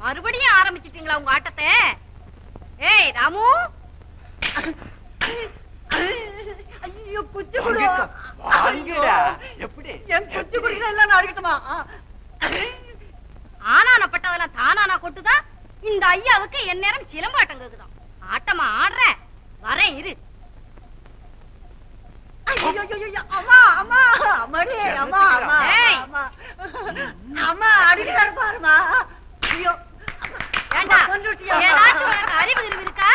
மறுபடியும் ஆரம்பிச்சிட்டீங்களா உங்க ஆட்டத்தை? ஏய் ராமு, ஐயோ குச்சி குடு. எப்படி என் குச்சி குடிக்கிற எல்லாம் நான் அடிக்கட்டுமா? ஆனான பட்டதெல்லாம் தானானா கொட்டுதா? இந்த ஐயாவுக்கு என் நேரம் சிலம்பாட்டம் கேக்குதான். ஆட்டமா ஆடுற, வரேன் இரு. அம்மா அம்மா அம்மாடி அம்மா அம்மா அம்மா அடிக்கிறாரு பாருமா. ஐயோ அறிவு இருக்கா?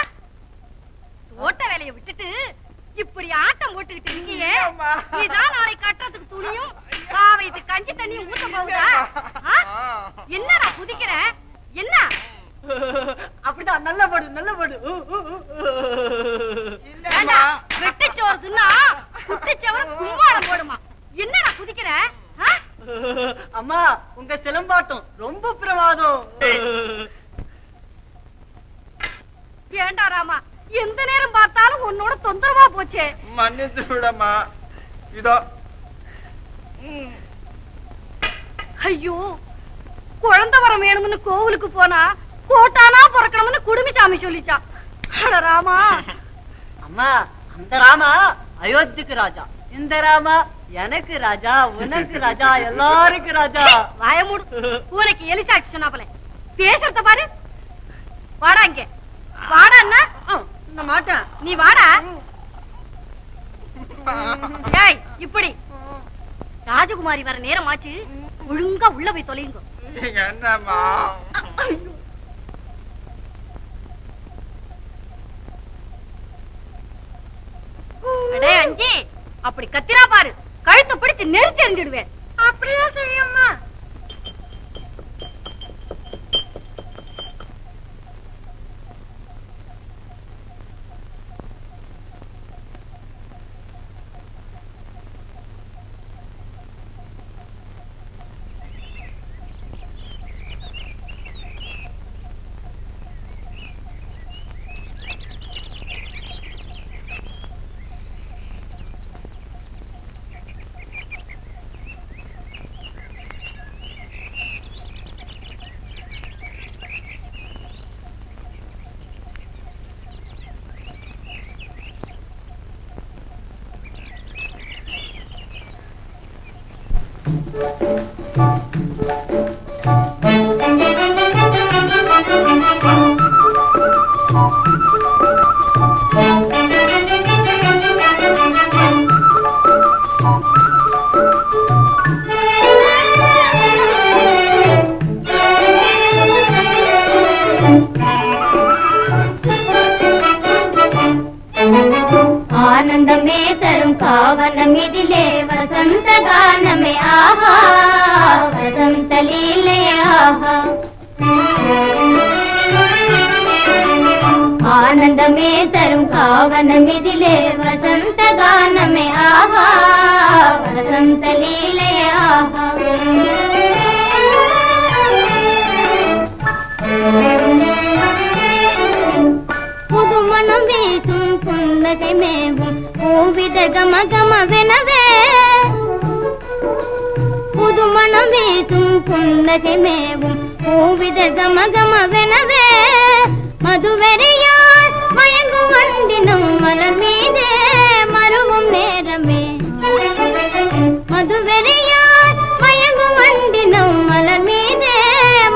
ஓட்ட வேலையை விட்டுட்டு இப்படி ஆட்டம் போட்டுக்கிட்டு இருக்கீங்க. இதான் நாளை கட்டத்துக்கு துணியும் காவைத்து கஞ்சி தண்ணியும் ஊத்த போகுதா? என்னடா குதிக்கிற? என்ன அப்படிதான் நல்ல படு நல்ல படு. வெட்டுச்சோறு தின்னா குட்டிச்சவரை கும்பாளம் போடுமா? என்னடா குதிக்கிற? அம்மா உங்க சிலம்பாட்டம் ரொம்ப பிரமாதம். ஏண்டா ராமா, எந்த நேரம் பார்த்தாலும் உன்னோட தொந்தரவா போச்சே. மன்னித்து விடமா. இதோ ஐயோ, குழந்தை வரம் வேணும்னு கோவிலுக்கு போனா கோட்டானா பிறக்கணும்னு குடுமிசாமி சொல்லிச்சான். அட ராமா. அம்மா, அந்த ராமா அயோத்திக்கு ராஜா, இந்த ராமா எனக்கு ராஜா, உனக்கு ராஜா, எல்லாருக்கும் ராஜா. வாயமூடு. பூனைக்கு எலிசாட்சி சொன்னாப்பல பேசுறத பாரு. வாடா இங்க வாடா. என்ன மாட்டேன், நீ வாடா. ஏய் இப்படி ராஜகுமாரி வர நேரம் ஆச்சு, ஒழுங்கா உள்ள போய் தொலைங்க. என்னம்மா? அடே அஞ்சி, அப்படி கத்திரா பாரு, கழுத்தை பிடிச்சு நெரிச்சு எறிஞ்சிடுவேன். அப்படியே செய்யம்மா. आनंदमे तरुं कावनमिदिले वसंत गानमे आहा वसंत लीले आहा आनंदमे तरुं कावनमिदिले वसंत गानमे आहा वसंत लीले आहा புதுமணம் வீசும் புன்னகை மேவும் பூவித கம கமவெனவே புதுமணம் வீசும் புன்னகை மேவும் பூவித கம கமவெனவே மதுவெறியால் மயங்கும் வண்டினம் மலர் மீதே மருவும் நேரமே மதுவெறியால் மயங்கும் வண்டினம் மலர் மீதே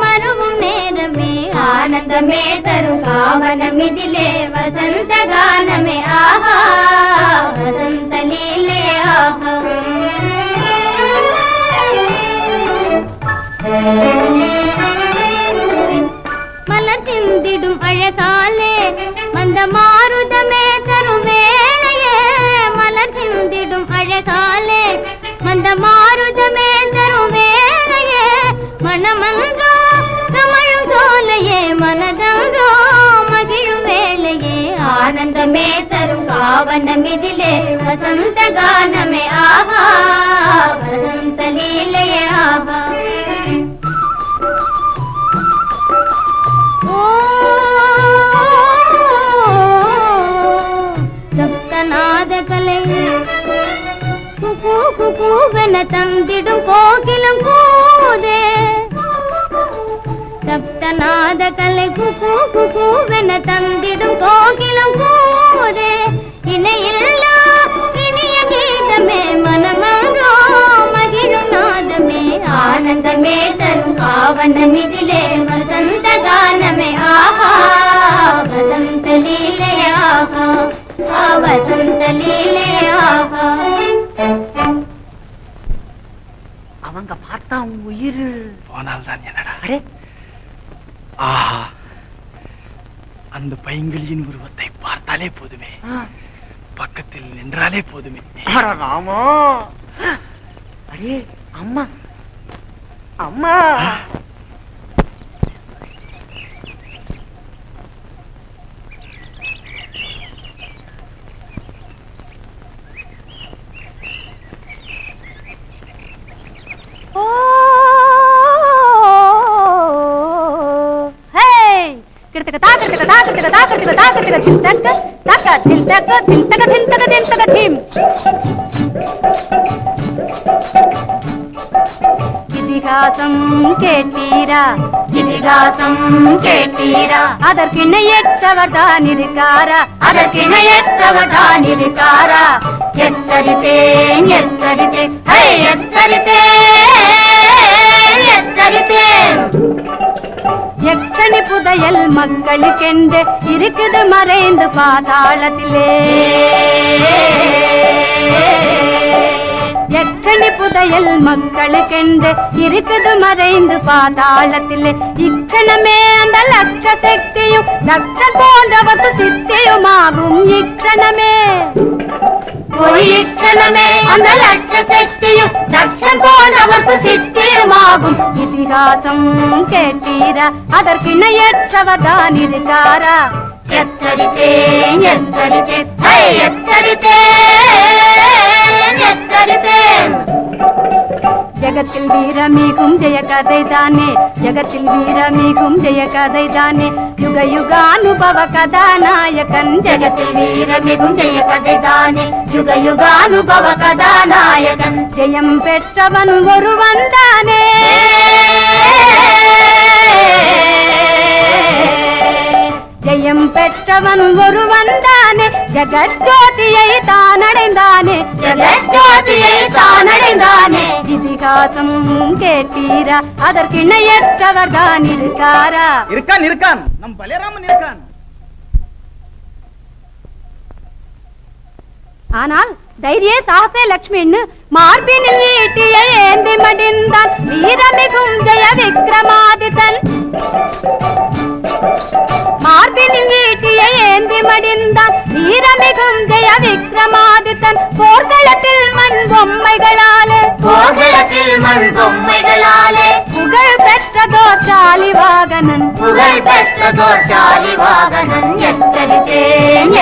மருவும் நேரமே ஆனந்தமே தரும் காவனமிதிலே வசந்த கானமே ஆஹா வசந்த லீலே ஆஹா மலர் சிந்திடும் அழகாலே மந்த மாருதமே தரும் வேளையே மலர் சிந்திடும் அழகாலே மந்த மாருதமே தரும் வேளையே மனமங்கோ கமழும் சோலையே மனதங்கோ மகிழும் வேளையே ஆனந்தமே தரும் காவனமிதிலே வசந்த கானமே ஆஹா வசந்த லீலே ஆஹா சப்தநாத கலை குகு குகுவென தந்திடும் கோகிலம் கூதே சப்தநாத கலை குகு குகுவென தந்திடும் கோகிலம் கூதே இணையில்லா இனிய கீதமே மனமன்றோ மகிழும் நாதமே ஆனந்தமே தரும் காவனமிதிலே வசந்த கானமே ஆஹா வசந்த லீலே ஆஹா வசந்த லீலே ஆஹா அவங்க பார்த்தா உயிர் போனால் தான் என்னடா அரே ஆஹா அந்த பைங்கிளியின் உருவத்தை பார்த்தாலே போதுமே பக்கத்தில் நின்றாலே போதுமே ராமா அரே அம்மா அம்மா இதிகாசம் கேட்டீரா இதிகாசம் கேட்டீரா அதற்கிணையற்றவர் தான் இருக்காரா அதற்கிணையற்றவர் தான் இருக்காரா எச்சரித்தேன் எச்சரித்தேன் எச்சரித்தேன் எச்சரித்தேன் யக்ஷணி புதையல் மக்களுக்கென்று இருக்குது மறைந்து பாதாளத்திலே யக்ஷணி புதையல் மக்களுக்கென்று இருக்குது மறைந்து பாதாளத்திலே இக்ஷணமே அந்த லட்ச சக்தியும் லட்சம் போன்றவத்து சித்தியுமாகும் இக்ஷணமே இக்ஷணமே அந்த லட்ச சக்தியும் லட்சம் போன்றவத்து சித்தியுமாகும் இதிகாசம் கேட்டீரா அதற்கிணையற்றவர் தான் இருக்காரா எச்சரித்தேன் எச்சரித்தேன் எச்சரித்தேன் எச்சரித்தேன் ஜகத்தில் வீரமிகும் ஜெய கதை தானே ஜகத்தில் வீரமிகும் ஜெய கதை தானே யுக யுகானுபவ கதாநாயகன் ஜகத்தில் வீரமிகும் ஜெய கதை தானே யுக யுகானுபவ கதாநாயகன் ஜெயம் பெற்றவன் ஒருவன் தானே ஜெயம் பெற்றவன் ஒருவன் தானே ஜகஜோதியை தானடைந்தானே ஜகஜோதியை தானடைந்தானே தானே இதிகாசம் கேட்டீரா அதற்கு இணையற்றவர் தான் இருக்காரா இருக்கான் நம் பலேராமன் இருக்கான் ஆனால் தைரிய சாகசே லட்சுமின்னு மார்பினில் ஈட்டிய ஏந்தி மடிந்தான் வீரமிகும் ஜெய விக்ரமாதித்தன் மார்பினில் ஈட்டிய ஏந்தி மடிந்தான் வீரமிகும் ஜெய விக்ரமாதித்தன் போர்க்களத்தில் மண் பொம்மைகளாலே புகழ் பெற்றதோர் சாலிவாகனன் எச்சரித்தேன்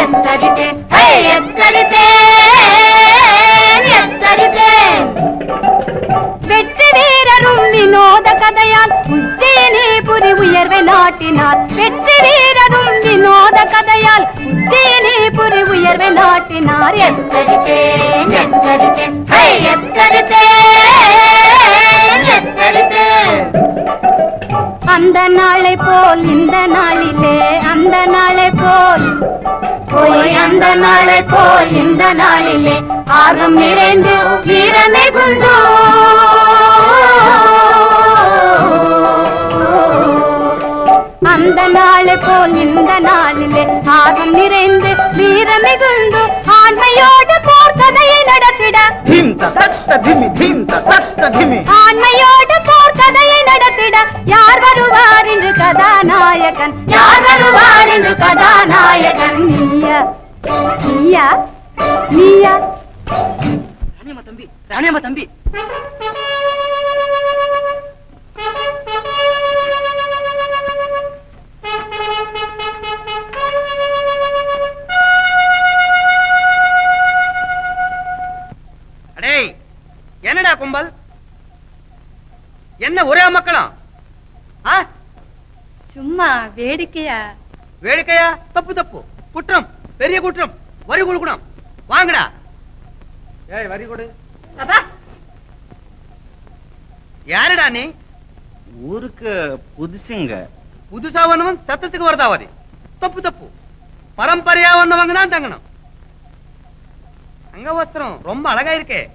வெற்றி வீரரும் வினோத கதையால் உஜ்ஜயினிபுரி உயர்வை நாட்டினார் வெற்றி வீரரும் வினோத கதையால் உஜ்ஜயினிபுரி உயர்வை நாட்டினார் எச்சரித்தேன் அந்த நாளை போல் இந்த நாளிலே அந்த நாளை போல் அந்த நாளை போல் இந்த நாளிலே ஆர்வம் நிறைந்து வீரமே குந்து அந்த நாளை போல் இந்த நாளிலே ஆர்வம் நிறைந்து வீரமே குந்து ஆண்மையோடு போர் கதையை நடத்திட ஆண்மையோடு போர் கதையை நடத்திட யார் வருவார் என்று கதாநாயகன் நீயா ராணியம்மா தம்பி அடே என்னடா கும்பல் என்ன ஒரே மக்களும் சும்மா வேடிக்கையா தப்பு குற்றம் பெரிய குற்றம் வரி கொடுக்கணும் வாங்கடா ஏய் வரி கொடு யாருடா நீ ஊருக்கு புதுசா வந்தவன் சத்தத்துக்கு வரதாவாதி தப்பு பரம்பரையா வந்தவங்க தான் தங்கணும் அங்க வஸ்திரம் ரொம்ப அழகா இருக்கே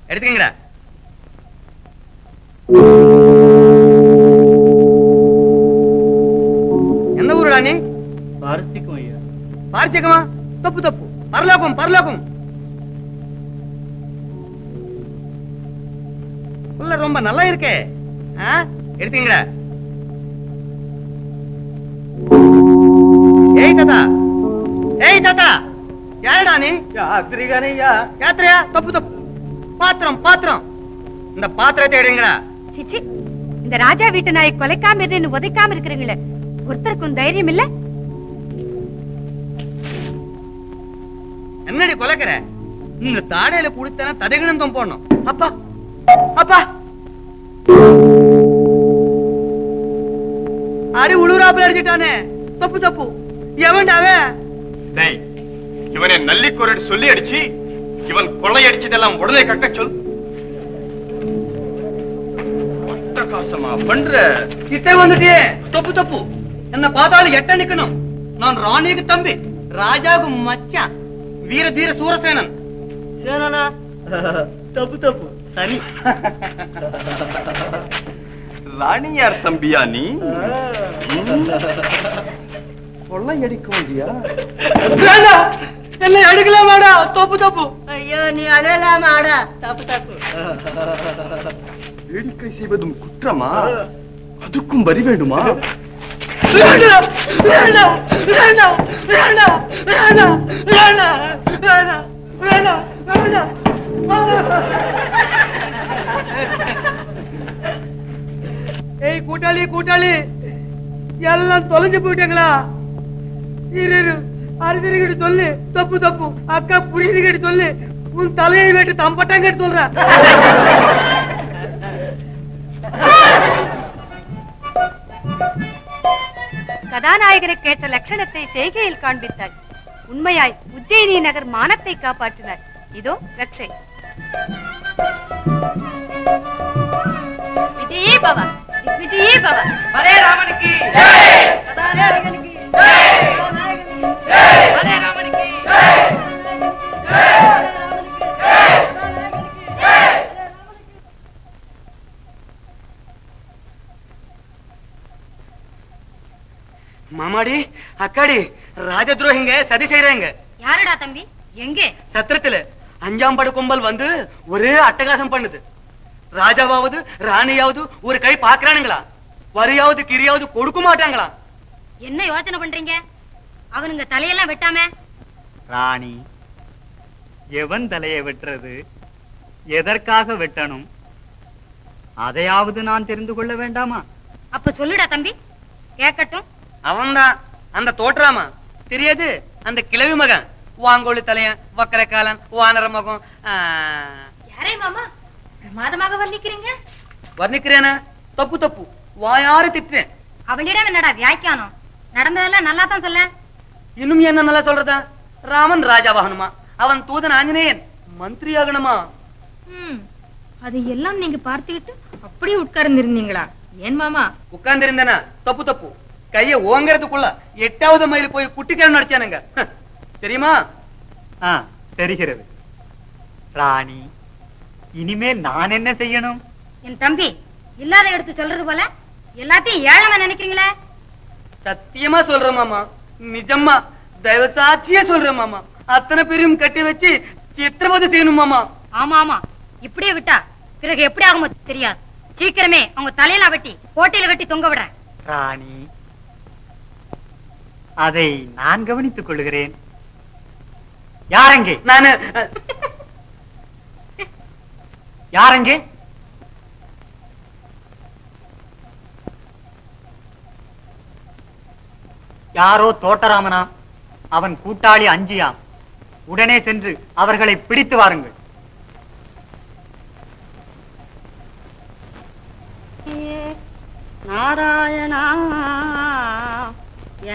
எடுத்துக்கங்கடா எந்த ஊருடா நீ பாரிசிக்கமா தப்பு பரலோகம் உள்ள ரொம்ப நல்லா இருக்கே எடுத்தீங்களா ஏய் தாத்தா யாரடா நீ யாத்திரையா தப்பு பாத்திரம் இந்த பாத்திரத்தை எடுங்களா சிச்சி இந்த ராஜா வீட்டு நாயை கொலைக்காம இருந்து உதைக்காம இருக்கிறீங்களே ஒருத்தருக்கும் தைரியம் இல்ல என்னடி கொலைக்கிற இந்த தாடையில குடுத்தன ததகிணந்தம் போடணும் அப்பா அடி உளுராப்புல அடிச்சிட்டானே தப்பு எவன்டாவே இவனை நல்லி குரடி சொல்லி அடிச்சு இவன் கொள்ளை அடிச்சதெல்லாம் உடனே கட்ட சொல் அட்டகாசமா பண்ற கிட்டே வந்துட்டே தப்பு என்ன பார்த்தாலும் எட்ட நிக்கணும் நான் ராணிக்கு தம்பி ராஜாவுக்கு மச்சான் வீர தீர சூரசேனன் சேனனா தப்பு சனி ராணியார் தம்பியா நீ கொள்ளை அடிக்க முடியா என்ன அடிக்கலாமாடா தப்பு ஐயோ நீ அழலாமாடா தப்பு வேடிக்கை செய்வதும் குற்றமா அதுக்கும் வரி வேண்டுமா ஏய் கூட்டாளி எல்லாம் தொலைஞ்சு போயிட்டாங்களா இரு அரிசிகிட்டு சொல்லு தப்பு அக்கா புரியுதுகிட்டு சொல்லு உன் தலையை வெட்டு தம்பட்டாங்க சொல்ற கதாநாயகரை கேட்ட லட்சணத்தை செய்கையில் காண்பித்தாள் உண்மையாய் உஜ்ஜயினி நகர் மானத்தை காப்பாற்றினார் இதோ ரட்சை விஜயே பவ பலே ராமனுக்கு ஜெய் கதாநாயகனுக்கு ஜெய் கதாநாயகனுக்கு ஜெய் பலே ராமனுக்கு ஜெய் ஜெய் கதாநாயகனுக்கு ஜெய் அம்மாடி அக்காடி ராஜ துரோகிங்க சதி செய்யறாங்க. யாருடா தம்பி? எங்கே? சத்திரத்துல 5ஆம் படை கும்பல் வந்து ஒரே அட்டகாசம் பண்ணுது. ராஜாவாவது ராணியாவது ஒரு கை பாக்குறானுங்களா, வரியாவது கிரியாவது கொடுக்க மாட்டாங்களா? என்ன யோசனை பண்றீங்க? அவனுங்க தலையெல்லாம் வெட்டாம ராணி, எவன் தலையை வெட்டுறது, எதற்காக வெட்டணும், அதையாவது நான் தெரிந்து கொள்ள வேண்டாமா? அப்ப சொல்லுடா தம்பி, கேட்கட்டும். அவன்தான் அந்த தோற்றாமா தெரியாது, அந்த கிழவி மகன், வாங்கோழி தலையன், வக்கர காலன், வானர மகம். யாரே மாமா பிரமாதமாக வர்ணிக்கிறீங்க? வர்ணிக்கிறேனா? தப்பு தப்பு, வாயாறு திட்டுறேன். அவளிடம் என்னடா வியாக்கியானம்? நடந்ததெல்லாம் நல்லா தான் சொல்ல. இன்னும் என்ன நல்லா சொல்றதா? ராமன் ராஜாவாகணுமா, அவன் தூதன் ஆஞ்சநேயன் மந்திரி ஆகணுமா? அது எல்லாம் நீங்க பார்த்துக்கிட்டு அப்படியே உட்கார்ந்து இருந்தீங்களா? ஏன் மாமா? உட்கார்ந்து இருந்தேனா? தப்பு தப்பு, கைய ஓங்கறதுக்குள்ள 8வது மைல் போய் குட்டிக்காரன் நடிச்சானுங்க தெரியுமா? தெரிகிறது. ராணி, இனிமேல் நான் என்ன செய்யணும்? என் தம்பி இல்லாத எடுத்து சொல்றது போல எல்லாத்தையும் ஏழமா நினைக்கிறீங்களே? சத்தியமா சொல்றேன் மாமா, நிஜமா தயவு சாட்சியா சொல்றேன் மாமா. அத்தனை பேரையும் கட்டி வச்சு சித்திரவதை செய்யணும் மாமா. ஆமா ஆமா, இப்படியே விட்டா பிறகு எப்படி ஆகுமோ தெரியாது. சீக்கிரமே அவங்க தலையில வெட்டி கோட்டையில கட்டி தொங்க விடுறேன். ராணி, அதை நான் கவனித்துக் கொள்கிறேன். யாரங்கே? நானு யாரங்கே? யாரோ தோட்டராமனா, அவன் கூட்டாளி அஞ்சியாம். உடனே சென்று அவர்களை பிடித்து வாருங்கள். நாராயணா,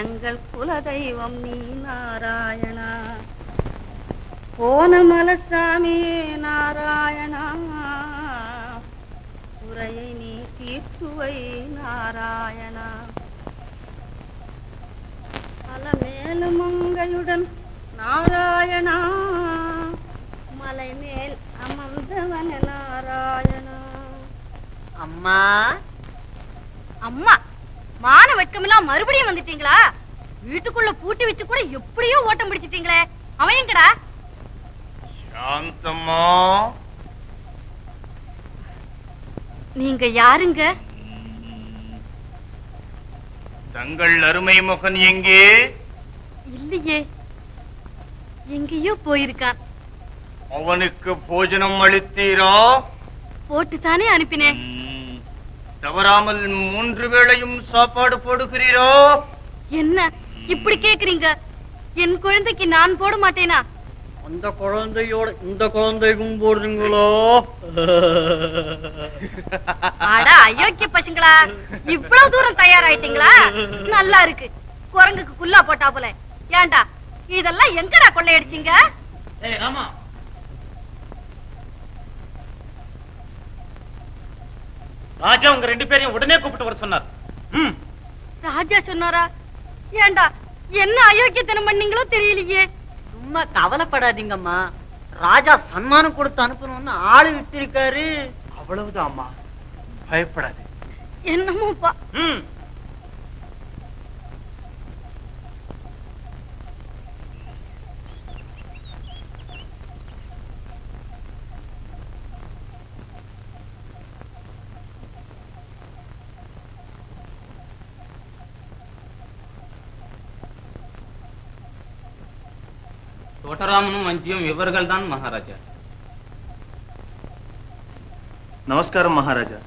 எங்கள் குலதெய்வம் நீ நாராயணா. போன மலசாமி நாராயணா, குறையை நீ தீர்த்துவை நாராயணா. பல மேலும் மங்கையுடன் நாராயணா, மலை மேல் அமர்ந்தவன நாராயணா. அம்மா அம்மா, மான வெட்கமெல்லாம் மறுபடியும் வந்துட்டீங்களா? வீட்டுக்குள்ள பூட்டி வச்சு கூட எப்படியோ ஓட்டம் பிடிச்சிட்டீங்களே, அவன் எங்கடா? சாந்தம்மா, நீங்க யாருங்க? தங்கள் அருமை மகன் எங்கே? இல்லையே, எங்கேயோ போயிருக்கான். அவனுக்கு போஜனம் அளித்தீரா? போட்டுத்தானே அனுப்பினேன். தவறாமல் 3 வேளையும் சாப்பாடு போடுகிறீரோ? என்ன இப்படி கேக்குறீங்க? என் குழந்தைக்கு நான் போட மாட்டேனா? அந்த குழந்தையோட இந்த குழந்தைக்கும் போடுறீங்களோ? அட அயோக்கிய பசங்களா, இவ்வளவு தூரம் தயாராயிட்டீங்களா? நல்லா இருக்கு, குரங்குக்கு குல்லா போட்டா போல. ஏண்டா இதெல்லாம் எங்கடா கொள்ளையடிச்சீங்க? ஆமா, ராஜா உங்க 2 பேரையும் உடனே கூப்பிட்டு வர சொன்னார். ராஜா சொன்னாரா? ஏண்டா என்ன அயோக்கியத்தனம் பண்ணீங்களோ தெரியலையே. சும்மா கவலைப்படாதீங்கம்மா, ராஜா சன்மானம் கொடுத்து அனுப்பணும்னு ஆளு விட்டிருக்காரு. அவ்வளவுதான் அம்மா, பயப்படாது. என்னமோப்பா. தோட்டராமனும் அஞ்சியும் இவர்கள் தான் மகாராஜா. நமஸ்காரம் மகாராஜா.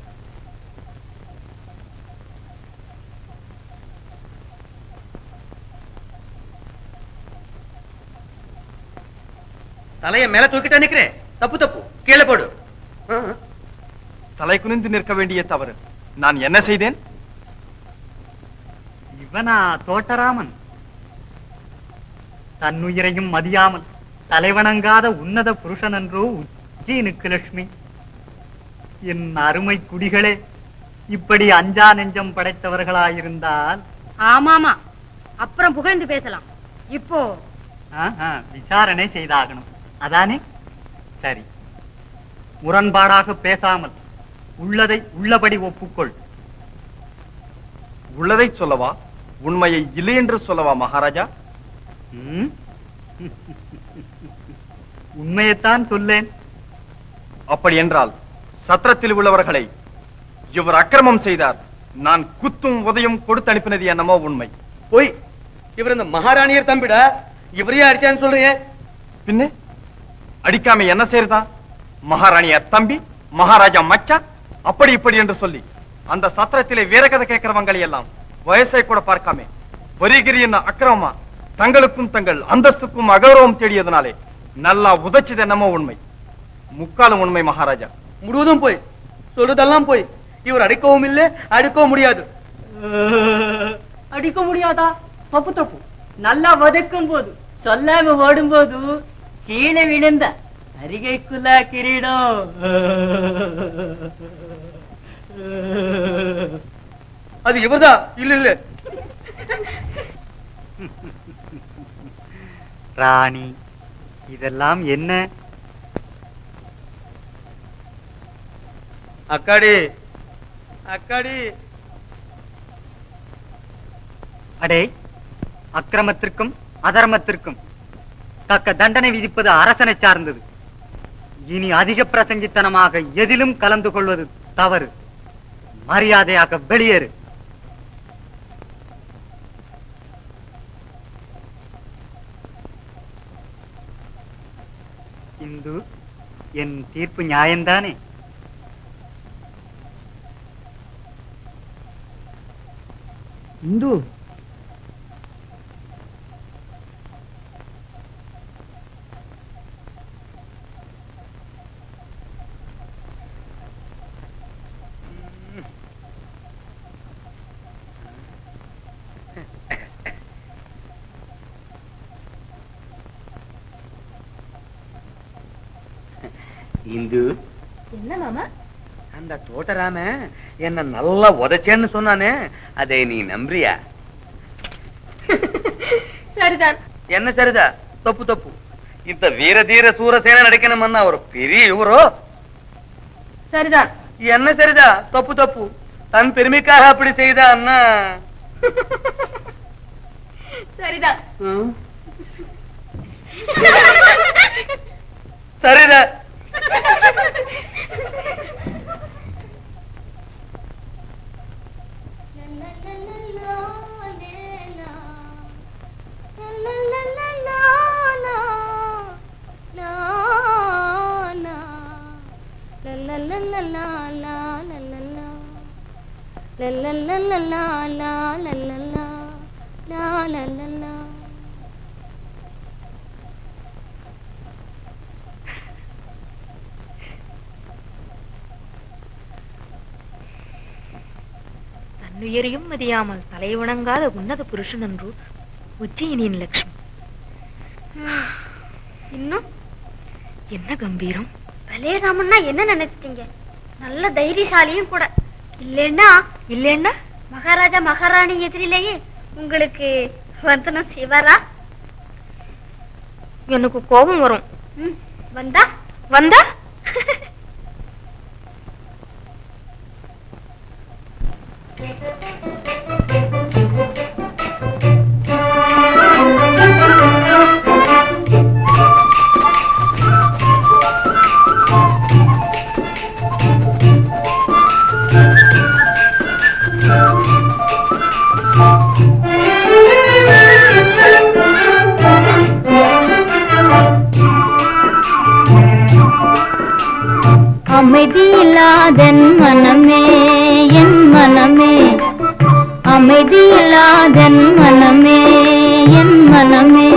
தலைய மேல தூக்கிட்டா நிக்கிறேன். தப்பு தப்பு, கீழே போடு. தலை குனிந்து நிற்க வேண்டிய தவறு நான் என்ன செய்தேன்? இவனா தோட்டராமன்? தன்னுயிரையும் மதியாமல் தலைவணங்காத உன்னத புருஷன் என்றோ உஜ்ஜயினுக்கு லட்சுமி. என் அருமை குடிகளே, இப்படி அஞ்சா நெஞ்சம் படைத்தவர்களாயிருந்தால். ஆமாமா, அப்புறம் புகழ்ந்து பேசலாம். இப்போ விசாரணை செய்தாகணும், அதானே? சரி, முரண்பாடாக பேசாமல் உள்ளதை உள்ளபடி ஒப்புக்கொள். உள்ளதை சொல்லவா? உண்மையை இல்லை என்று சொல்லவா மகாராஜா? ம்? உண்மையைத்தான் சொல்லேன். அப்படி என்றால் சத்திரத்தில் உள்ளவர்களை இவர் அக்கிரமம் செய்தார், நான் குத்தும் உதயம் கொடுத்து அனுப்பினது என்னமோ உண்மை. போய் இவர் இந்த மகாராணியர் தம்பிடா, இவரையே அடிச்சான்னு சொல்றீங்க. பின்ன அடிக்காம என்ன செய்யறதா? மகாராணியார் தம்பி, மகாராஜா மச்சான், அப்படி இப்படி என்று சொல்லி அந்த சத்திரத்திலே வீரகதை கேட்கிறவங்களை எல்லாம் வயசை கூட பார்க்காம வரிகிரி என்ன அக்கிரமமா தங்களுக்கும் தங்கள் அந்தஸ்துக்கும் அகௌரவம் தேடியதனாலே நல்லா உதைச்சது என்னமோ உண்மை, முக்காலும் உண்மை மகாராஜா. முழுவதும் போய் சொல்றதெல்லாம் போய். இவர் அடிக்கவும் இல்லை, அடிக்கவும் முடியாது. அடிக்க முடியாதா? தப்பு தப்பு. நல்லா வதக்கும் போது சொல்லாம ஓடும் போது கீழே விழுந்த அரிகைக்குள்ள கிரீடம். அது இவர்தான். இல்ல இல்ல ராணி, இதெல்லாம் என்ன? அக்காடி அக்காடி. அடே, அக்கிரமத்திற்கும் அதர்மத்திற்கும் தக்க தண்டனை விதிப்பது அரசனை சார்ந்தது. இனி அதிக பிரசங்கித்தனமாக எதிலும் கலந்து கொள்வது தவறு. மரியாதையாக வெளியேறு. இந்து, என் தீர்ப்பு நியாயம்தானே? இந்து, இந்து, என்ன மாமா? அந்த தோட்டராம என்ன நல்லா உதைச்சேன்னு சொன்னானே, அதை நீ நம்புறியா? சரிதான். என்ன சரிதா? தப்பு தப்பு. இந்த வீர தீர சூரசேன நடிக்கணும்னா ஒரு பெரிய இவரோ. சரிதான். என்ன சரிதா? தப்பு தப்பு. தன் பெருமைக்காக அப்படி செய்தா அண்ணா. சரிதான். சரிதா. தன்னுயரையும் மதியாமல் தலை வணங்காத உன்னத புருஷன் என்று உஜ்ஜயினியின் லட்சுமி. இன்னும் என்ன கம்பீரம்! பலே ராமன்னா என்ன நினைச்சிட்டீங்க? நல்ல தைரியசாலியும் கூட. இல்லைன்னா மகாராஜா மகாராணி எதிரிலேயே உங்களுக்கு வந்தனம் செய்வாரா? எனக்கு கோபம் வரும். வந்தா வந்தா அமைதியில்லாதன் மனமே, என் மனமே, அமைதியில்லாதன் மனமே, என் மனமே,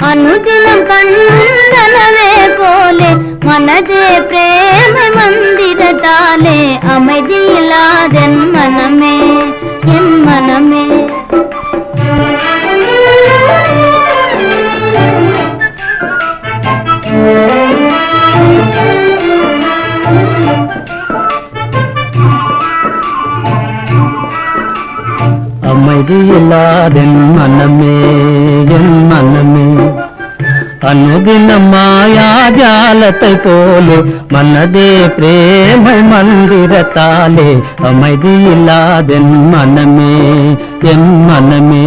அனுதினம் கண்ணனவே போலே மனதே பிரேம மந்திரத்தாலே, அமைதியில்லாதன் மனமே, என் மனமே. அமைதியில்லாதென் மனமே, என் மனமே, அனுதினம் மாயாஜால ஞானத்தை போலே மனதே பிரேமை மந்திரத்தாலே அமைதி இல்லாதென் மனமே என் மனமே.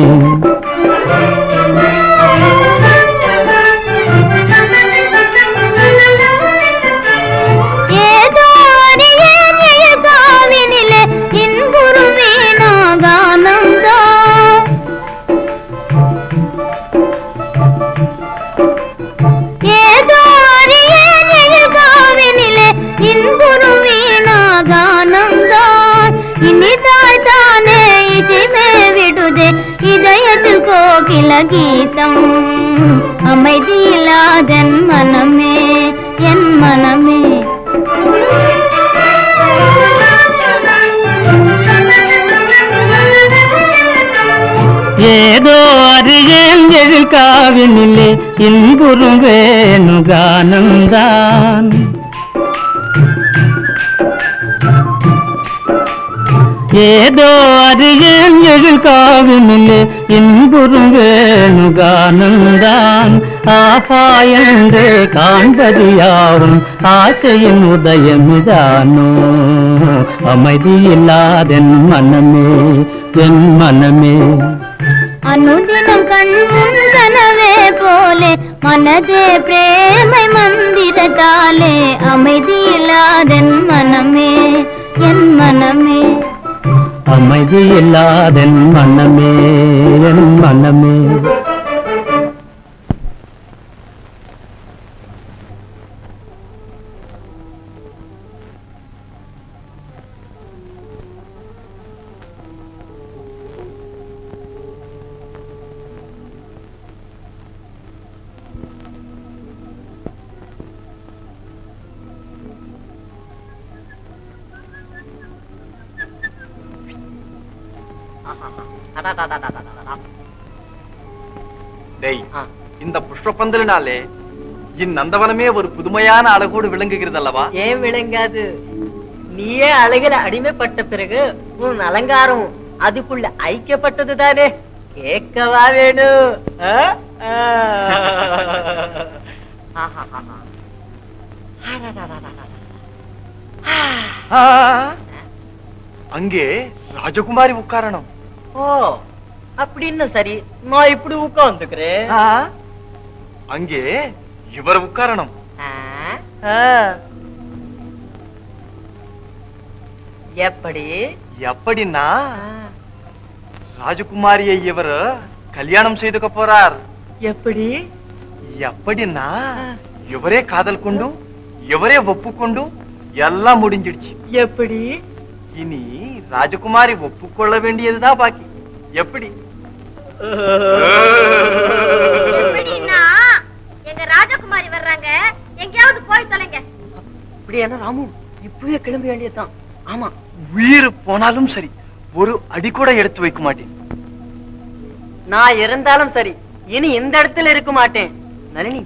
ஏதோ அறியேன் எழுகாவினிலே இன்புறும் வீணாகானந்தா. ஏதோ அறியேன் எழுகாவினிலே இன்புறும் வீணாகானந்தான். இனிதாய் தானே இசைமே விடுதே இதயத்தில் கோகில கீதம். அமைதி இல்லாதென் மனமே என் மனமே. ஏதோ அறியேன் எழுகாவினிலே இன்புறும் வேணுகானந்தான். ஏதோ அறியேன் எழுகாவினிலே இன்புறும் வேணுகானந்தான். ஆஹா என்றே காண்பது யாவும் ஆசையின் உதயமிதானோ. அமைதி இல்லாதென் மனமே என் மனமே. அனுதினம் கண்முன் கனவே போலே மனதே பிரேமை மந்திரத்தாலே அமைதி இல்லாதென் மனமே என் மனமே. அமைதி இல்லாதென் மனமே என் மனமே. இந்த புஷ்பப்பந்தலினாலே இந்நந்தவனமே ஒரு புதுமையான அழகோடு விளங்குகிறது அல்லவா? ஏன் விளங்காது? நீயே அழகில அடிமைப்பட்ட பிறகு உன் அலங்காரம் அதுக்குள்ள ஐக்கியப்பட்டது தானே. கேட்கவா வேணும்? அங்கே ராஜகுமாரி உட்காரணும். ஓ அப்படின்னு சரி, நான் இப்படி உட்கார்ந்துக்கிறேன். அங்கே இவர் உட்காரணும். எப்படி? எப்படின்னா ராஜகுமாரியை இவர் கல்யாணம் செய்துக்க போறார். எப்படி? எப்படின்னா இவரே காதல் கொண்டு இவரே ஒப்புக்கொண்டு எல்லாம் முடிஞ்சிடுச்சு. எப்படி? இனி ராஜகுமாரி ஒப்புக்கொள்ள வேண்டியதுதான் பாக்கி. எப்படி? எப்படின்னா எங்க ராஜகுமாரி வர்றாங்க, எங்கேயாவது போய் தொலைங்க. அப்படியான ராமு இப்பவே கிளம்ப வேண்டியதுதான். ஆமா, உயிர் போனாலும் சரி, ஒரு அடி கூட எடுத்து வைக்க மாட்டேன். நான் இருந்தாலும் சரி, இனி இந்த இடத்துல இருக்க மாட்டேன். நளினி,